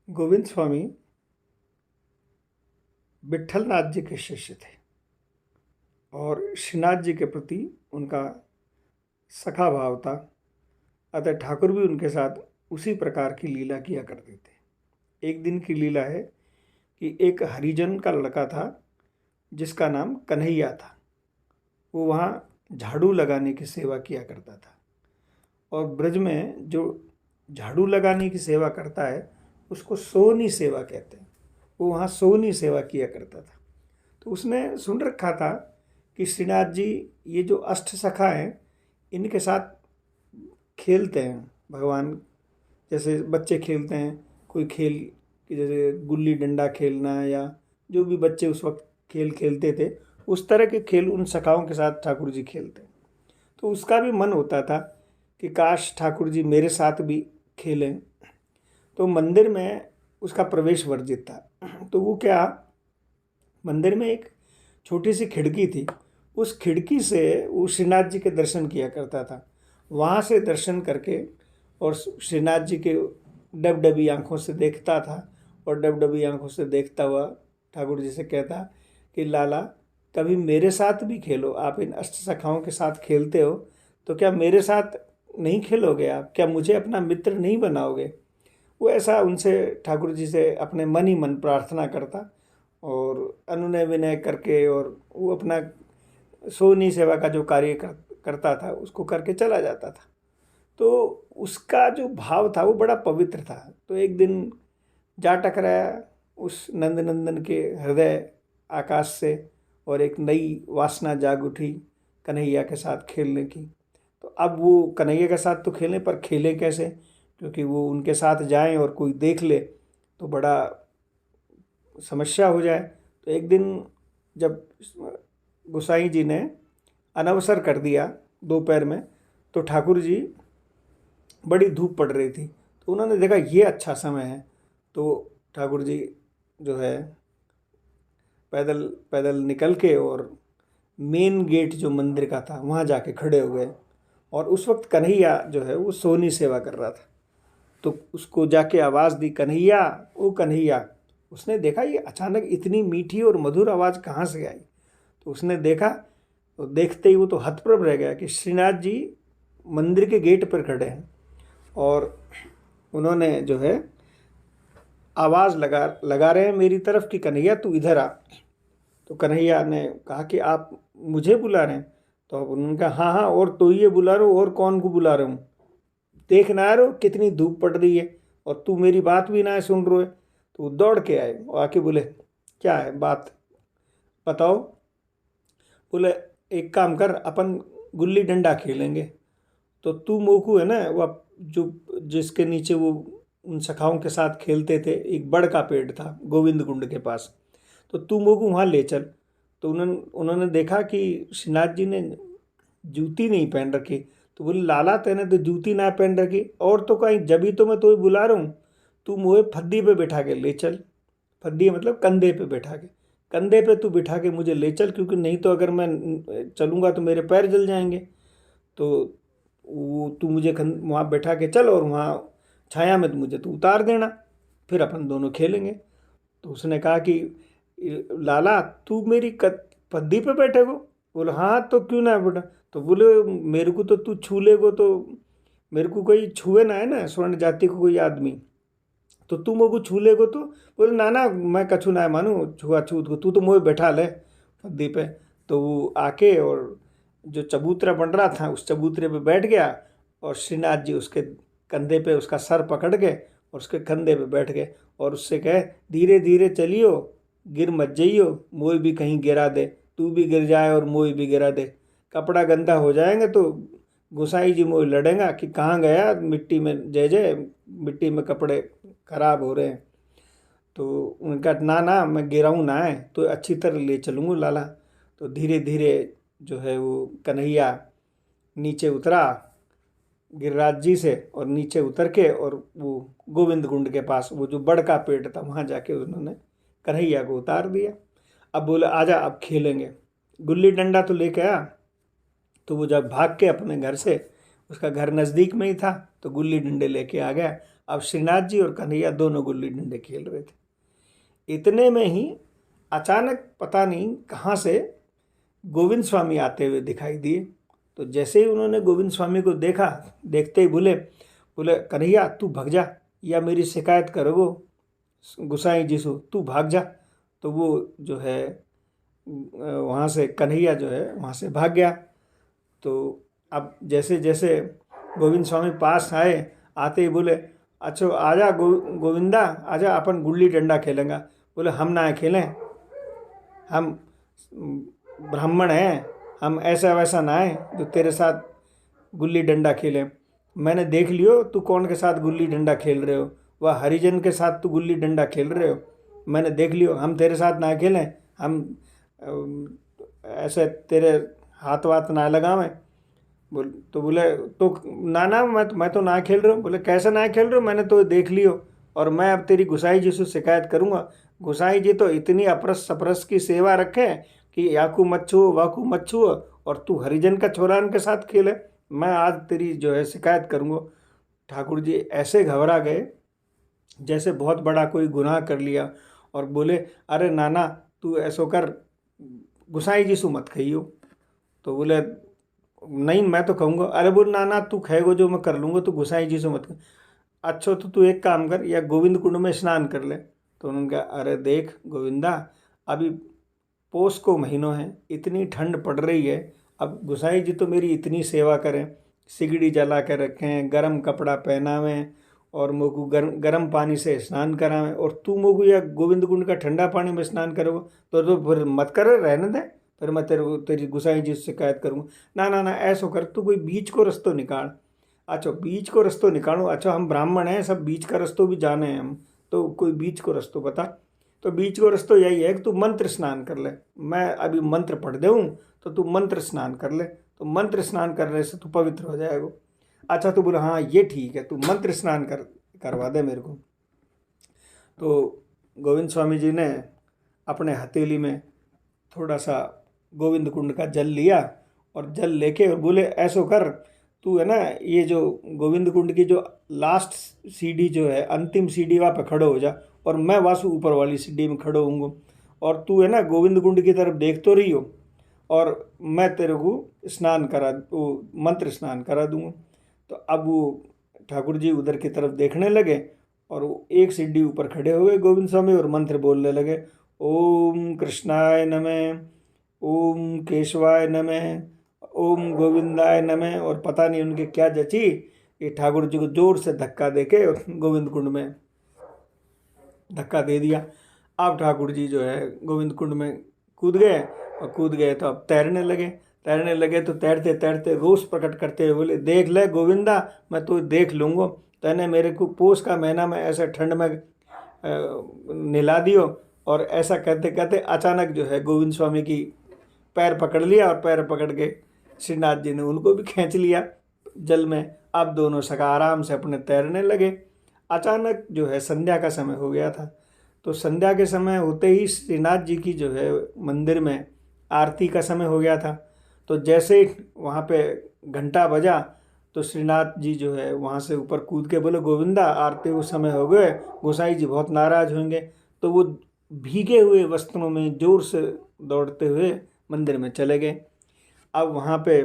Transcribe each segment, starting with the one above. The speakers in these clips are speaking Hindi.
गोविंद स्वामी विट्ठलनाथ जी के शिष्य थे और श्रीनाथ जी के प्रति उनका सखा भाव था। अतः ठाकुर भी उनके साथ उसी प्रकार की लीला किया करते थे। एक दिन की लीला है कि एक हरिजन का लड़का था जिसका नाम कन्हैया था। वो वहाँ झाड़ू लगाने की सेवा किया करता था और ब्रज में जो झाड़ू लगाने की सेवा करता है उसको सोहनी सेवा कहते हैं। वो वहाँ सोहनी सेवा किया करता था। तो उसने सुन रखा था कि श्रीनाथ जी ये जो अष्ट सखा हैं इनके साथ खेलते हैं। भगवान जैसे बच्चे खेलते हैं कोई खेल कि जैसे गुल्ली डंडा खेलना या जो भी बच्चे उस वक्त खेल खेलते थे उस तरह के खेल उन सखाओं के साथ ठाकुर जी खेलते हैं। तो उसका भी मन होता था कि काश ठाकुर जी मेरे साथ भी खेलें। तो मंदिर में उसका प्रवेश वर्जित था। तो वो क्या, मंदिर में एक छोटी सी खिड़की थी, उस खिड़की से वो श्रीनाथ जी के दर्शन किया करता था। वहाँ से दर्शन करके और श्रीनाथ जी के डबडबी आँखों से देखता था और डबडबी आँखों से देखता हुआ ठाकुर जी से कहता कि लाला कभी मेरे साथ भी खेलो। आप इन अष्ट सखाओं के साथ खेलते हो तो क्या मेरे साथ नहीं खेलोगे? आप क्या मुझे अपना मित्र नहीं बनाओगे? वो ऐसा उनसे ठाकुर जी से अपने मन ही मन प्रार्थना करता और अनुनय विनय करके और वो अपना सोनी सेवा का जो कार्य करता था उसको करके चला जाता था। तो उसका जो भाव था वो बड़ा पवित्र था। तो एक दिन जा टकराया उस नंदनंदन के हृदय आकाश से और एक नई वासना जाग उठी कन्हैया के साथ खेलने की। तो अब वो कन्हैया के साथ तो खेलें पर खेले कैसे, क्योंकि वो उनके साथ जाएं और कोई देख ले तो बड़ा समस्या हो जाए। तो एक दिन जब गोसाई जी ने अनवसर कर दिया दोपहर में, तो ठाकुर जी बड़ी धूप पड़ रही थी तो उन्होंने देखा ये अच्छा समय है। तो ठाकुर जी जो है पैदल पैदल निकल के और मेन गेट जो मंदिर का था वहाँ जाके खड़े हो गए। और उस वक्त कन्हैया जो है वो सोनी सेवा कर रहा था। तो उसको जाके आवाज़ दी, कन्हैया, ओ कन्हैया। उसने देखा ये अचानक इतनी मीठी और मधुर आवाज़ कहाँ से आई। तो उसने देखा, तो देखते ही वो तो हतप्रभ रह गया कि श्रीनाथ जी मंदिर के गेट पर खड़े हैं और उन्होंने जो है आवाज़ लगा रहे हैं मेरी तरफ कि कन्हैया तू इधर आ। तो कन्हैया ने कहा कि आप मुझे बुला रहे हैं? तो अब उन्होंने कहा हाँ हाँ, और तो ये बुला रहा हूँ और कौन को बुला रहा हूँ? देख ना रहे हो कितनी धूप पड़ रही है और तू मेरी बात भी ना सुन रहे। तो वो दौड़ के आए और आके बोले क्या है बात बताओ। बोले एक काम कर, अपन गुल्ली डंडा खेलेंगे। तो तू मोकू है ना वो जो जिसके नीचे वो उन सखाओं के साथ खेलते थे, एक बड़ का पेड़ था गोविंद कुंड के पास, तो तू मोकू वहाँ ले चल। तो उन्होंने उन्होंने देखा कि श्रीनाथ जी ने जूती नहीं पहन रखी। तो बोले लाला तेने तो जूती ना पहन रखी और तो कहीं जभी तो मैं तुम्हें बुला रहा हूँ, तू मुझे फद्दी पे बैठा के ले चल। फद्दी मतलब कंधे पे बैठा के, कंधे पे तू बिठा के मुझे ले चल, क्योंकि नहीं तो अगर मैं चलूँगा तो मेरे पैर जल जाएंगे। तो वो तू मुझे वहाँ बैठा के चल और वहाँ छाया में तो मुझे तू उतार देना, फिर अपन दोनों खेलेंगे। तो उसने कहा कि लाला तू मेरी पद्दी पे बैठे को? बोले हाँ तो क्यों ना बेटा। तो बोले मेरे को तो तू छू लेगो तो मेरे को कोई छुए ना है ना, स्वर्ण जाति को कोई आदमी, तो तू मेरे को छू लेगो तो? बोले ना ना मैं कछु ना मानू छुआछूत को, तू तो मुझे बैठा ले पद्दी पे। तो वो आके और जो चबूतरा बन रहा था उस चबूतरे पे बैठ गया और श्रीनाथ जी उसके कंधे पे उसका सर पकड़ के और उसके कंधे पे बैठ गए और उससे कहे धीरे धीरे चलियो, गिर मत जाइयो, मोई भी कहीं गिरा दे, तू भी गिर जाए और मोई भी गिरा दे, कपड़ा गंदा हो जाएंगे तो गोसाई जी मोई लड़ेगा कि कहाँ गया मिट्टी में, जय जय मिट्टी में कपड़े खराब हो रहे हैं। तो उनका ना ना मैं गिराऊँ ना है तो अच्छी तरह ले चलूँगा लाला। तो धीरे धीरे जो है वो कन्हैया नीचे उतरा गिरिराज जी से और नीचे उतर के और वो गोविंद कुंड के पास वो जो बड़ का पेड़ था वहाँ जाके उन्होंने कन्हैया को उतार दिया। अब बोले आजा अब खेलेंगे। गुल्ली डंडा तो लेके आया। तो वो जब भाग के अपने घर से, उसका घर नज़दीक में ही था, तो गुल्ली डंडे लेके आ गया। अब श्रीनाथ जी और कन्हैया दोनों गुल्ली डंडे खेल रहे थे। इतने में ही अचानक पता नहीं कहाँ से गोविंद स्वामी आते हुए दिखाई दिए। तो जैसे ही उन्होंने गोविंद स्वामी को देखा, देखते ही बोले कन्हैया तू भाग जा, या मेरी शिकायत करोगो गुसाई जी से, तू भाग जा। तो वो जो है वहाँ से कन्हैया जो है वहाँ से भाग गया। तो अब जैसे जैसे गोविंद स्वामी पास आए, आते ही बोले अच्छा आजा गोविंदा आजा, अपन गुल्ली डंडा खेलेंगे। बोले हम ना खेलें, हम ब्राह्मण हैं, हम ऐसा वैसा ना है जो तेरे साथ गुल्ली डंडा खेलें। मैंने देख लियो तू कौन के साथ गुल्ली डंडा खेल रहे हो, वह हरिजन के साथ तू गुल्ली डंडा खेल रहे हो, मैंने देख लियो, हम तेरे साथ ना खेलें, हम ऐसे तेरे हाथ वाथ ना लगावें। तो बोले तो ना मैं तो ना खेल रहा हूँ। बोले कैसे ना खेल रहे हो, मैंने तो देख लियो, और मैं अब तेरी गुसाई जी से शिकायत करूँगा। गुसाई जी तो इतनी अपरस सपरस की सेवा रखे कि याकू मत छुओ वाकू मत छुओ, और तू हरिजन का छोरा उनके साथ खेले, मैं आज तेरी जो है शिकायत करूँगा। ठाकुर जी ऐसे घबरा गए जैसे बहुत बड़ा कोई गुनाह कर लिया, और बोले अरे नाना तू ऐसो कर, गुसाई जी सु मत खाइयो। तो बोले नहीं मैं तो कहूँगा। अरे बोल नाना तू खाएगो जो मैं कर लूँगा, तू गुसाई जी से मत कर। अच्छा तो तू एक काम कर, या गोविंद कुंड में स्नान कर ले। तो उन्होंने कहा अरे देख गोविंदा, अभी पोष को महीनों है, इतनी ठंड पड़ रही है, अब गुसाई जी तो मेरी इतनी सेवा करें, सिगड़ी जला के रखें, गरम कपड़ा पहनावें, और मोगू गर्म पानी से स्नान करावें, और तू मोगू या गोविंद कुंड का ठंडा पानी में स्नान करोगे तो फिर मत कर, रहने दे, फिर मैं तेरी गुसाई जी से शिकायत करूँगा। ना ना ना ऐसो कर, तू कोई बीच को रस्तो निकाल। अच्छा बीच को रस्तो निकालो, अच्छा हम ब्राह्मण हैं, सब बीच का रस्तो भी जाने हैं हम, तो कोई बीच को रस्तो बता। तो बीच को रस्तो यही है कि तू मंत्र स्नान कर ले, मैं अभी मंत्र पढ़ दूँ तो तू मंत्र स्नान कर ले, तो मंत्र स्नान करने से तू पवित्र हो जाएगा। अच्छा तो बोला हाँ ये ठीक है, तू मंत्र स्नान करवा दे मेरे को। तो गोविंद स्वामी जी ने अपने हथेली में थोड़ा सा गोविंद कुंड का जल लिया, और जल लेके और बोले ऐसो कर, तू है ना ये जो गोविंद कुंड की जो लास्ट सीढ़ी जो है, अंतिम सीढ़ी वहाँ पे खड़े हो जा, और मैं वासु ऊपर वाली सीढ़ी में खड़े होऊंगा, और तू है ना गोविंद कुंड की तरफ देख तो रही हो, और मैं तेरे को स्नान करा, वो मंत्र स्नान करा दूंगा। तो अब वो ठाकुर जी उधर की तरफ देखने लगे, और वो एक सीढ़ी ऊपर खड़े हो गए गोविंद स्वामी, और मंत्र बोलने लगे ओम कृष्णाय नमः, ओम केशवाय नमः, ओम गोविंदाय नमः। और पता नहीं उनके क्या जची, ये ठाकुर जी को जोर से धक्का देके गोविंद कुंड में धक्का दे दिया। अब ठाकुर जी जो है गोविंद कुंड में कूद गए, और कूद गए तो अब तैरने लगे तो तैरते तैरते रोष प्रकट करते हुए बोले देख ले गोविंदा, मैं तो देख लूँगा, तैने मेरे को पोष का महीना में ऐसे ठंड में नहला दियो। और ऐसा कहते कहते अचानक जो है गोविंद स्वामी की पैर पकड़ लिया, और पैर पकड़ के श्रीनाथ जी ने उनको भी खींच लिया जल में। अब दोनों सखा आराम से अपने तैरने लगे। अचानक जो है संध्या का समय हो गया था, तो संध्या के समय होते ही श्रीनाथ जी की जो है मंदिर में आरती का समय हो गया था। तो जैसे वहाँ पे घंटा बजा, तो श्रीनाथ जी जो है वहाँ से ऊपर कूद के बोले गोविंदा आरती उस समय हो गए, गोसाई जी बहुत नाराज होंगे। तो वो भीगे हुए वस्त्रों में जोर से दौड़ते हुए मंदिर में चले गए। अब वहाँ पे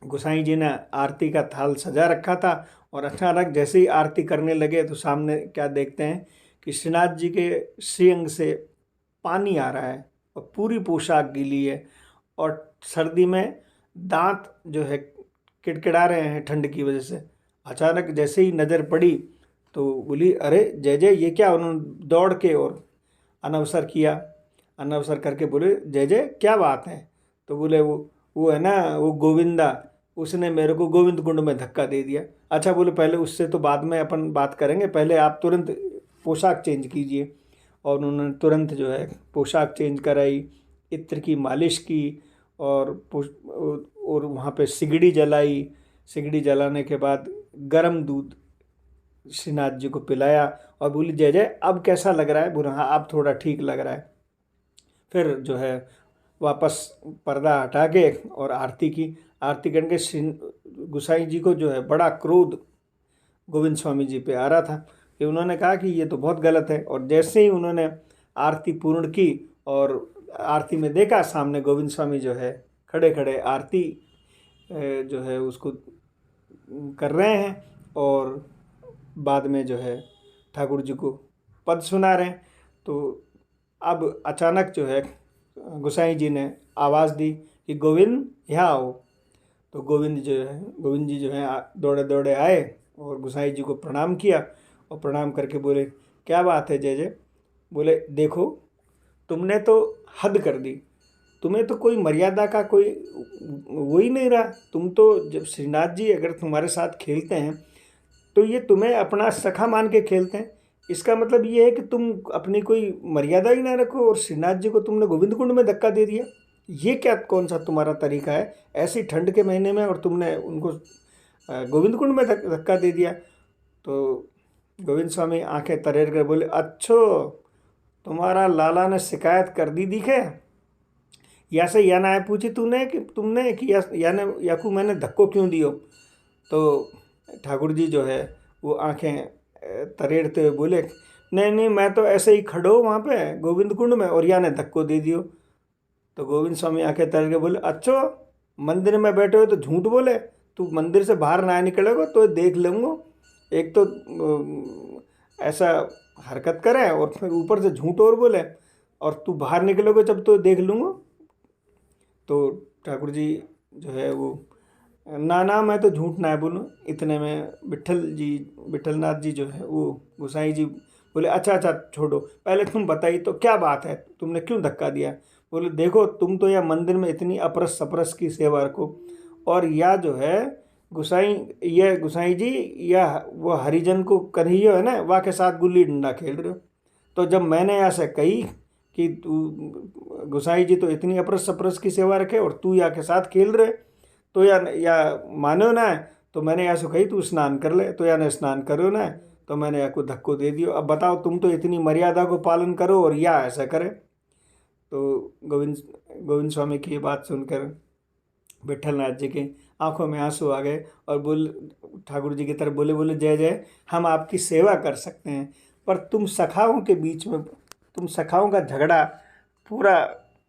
गोसाई जी ने आरती का थाल सजा रखा था, और अचानक जैसे ही आरती करने लगे तो सामने क्या देखते हैं कि श्रीनाथ जी के श्रीअंग से पानी आ रहा है, और पूरी पोशाक गीली है, और सर्दी में दांत जो है किड़किड़ा रहे हैं ठंड की वजह से। अचानक जैसे ही नज़र पड़ी तो बोली अरे जय जय ये क्या। उन्होंने दौड़ के और अनवसर किया, अनवसर करके बोले जय जय क्या बात है। तो बोले वो है ना वो गोविंदा, उसने मेरे को गोविंद कुंड में धक्का दे दिया। अच्छा बोले पहले उससे तो बाद में अपन बात करेंगे, पहले आप तुरंत पोशाक चेंज कीजिए। और उन्होंने तुरंत जो है पोशाक चेंज कराई, इत्र की मालिश की, और वहाँ पे सिगड़ी जलाई। सिगड़ी जलाने के बाद गरम दूध श्रीनाथ जी को पिलाया, और बोली जय जय अब कैसा लग रहा है। बोला हाँ अब थोड़ा ठीक लग रहा है। फिर जो है वापस पर्दा हटा के और आरती की। आरती करके गोसाई जी को जो है बड़ा क्रोध गोविंद स्वामी जी पे आ रहा था कि उन्होंने कहा कि ये तो बहुत गलत है। और जैसे ही उन्होंने आरती पूर्ण की और आरती में देखा सामने गोविंद स्वामी जो है खड़े खड़े आरती जो है उसको कर रहे हैं और बाद में जो है ठाकुर जी को पद सुना रहे हैं। तो अब अचानक जो है गोसाई जी ने आवाज़ दी कि गोविंद यहाँ आओ। तो गोविंद जी जो है दौड़े दौड़े आए और गोसाई जी को प्रणाम किया और प्रणाम करके बोले, क्या बात है जय जय। बोले, देखो तुमने तो हद कर दी, तुम्हें तो कोई मर्यादा का कोई वो ही नहीं रहा। तुम तो जब श्रीनाथ जी अगर तुम्हारे साथ खेलते हैं तो ये तुम्हें अपना सखा मान के खेलते हैं। इसका मतलब ये है कि तुम अपनी कोई मर्यादा ही ना रखो और श्रीनाथ जी को तुमने गोविंद कुंड में धक्का दे दिया। ये क्या कौन सा तुम्हारा तरीका है ऐसी ठंड के महीने में, और तुमने उनको गोविंद कुंड में धक्का दे दिया। तो गोविंद स्वामी आंखें तरेर कर बोले, अच्छो तुम्हारा लाला ने शिकायत कर दी दिखे, या से या ना पूछी तूने कि तुमने कि याकू मैंने धक्को क्यों दियो। तो ठाकुर जी जो है वो आंखें तरेरते हुए बोले, नहीं नहीं मैं तो ऐसे ही खड़ो वहाँ पे गोविंद कुंड में और या ने धक्को दे दियो। तो गोविंद स्वामी आंखें तरेर के बोले, अच्छो मंदिर में बैठे हो तो झूठ बोले, तू मंदिर से बाहर ना निकलेगा तो देख लूँगा। एक तो ऐसा हरकत करे और फिर ऊपर से झूठ और बोले, और तू बाहर निकलोगे जब तो देख लूँगा। तो ठाकुर जी जो है वो, ना ना मैं तो झूठ ना बोलूँ। इतने में विठलनाथ जी जो है वो गोसाई जी बोले, अच्छा अच्छा छोड़ो, पहले तुम बताइए तो क्या बात है, तुमने क्यों धक्का दिया। बोले, देखो तुम तो यह मंदिर में इतनी अपरस सपरस की सेवा रखो, और यह जो है गोसाई जी या वो हरिजन को कन्हैया है ना वह के साथ गुल्ली डंडा खेल रहे हो। तो जब मैंने ऐसे कही कि तू गोसाई जी तो इतनी अपरस सपरस की सेवा रखे और तू या के साथ खेल रहे, तो या मानो ना है, तो मैंने ऐसे कही तू स्नान कर ले, तो या ने स्नान करो ना, तो मैंने या को धक्को दे दियो। अब बताओ, तुम तो इतनी मर्यादा को पालन करो और या ऐसा करे। तो गोविंद स्वामी की ये बात सुनकर विठलनाथ जी की आंखों में आंसू आ गए और ठाकुर जी की तरफ बोले, जय जय हम आपकी सेवा कर सकते हैं, पर तुम सखाओं के बीच में, तुम सखाओं का झगड़ा पूरा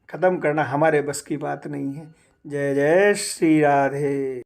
ख़त्म करना हमारे बस की बात नहीं है। जय जय श्री राधे।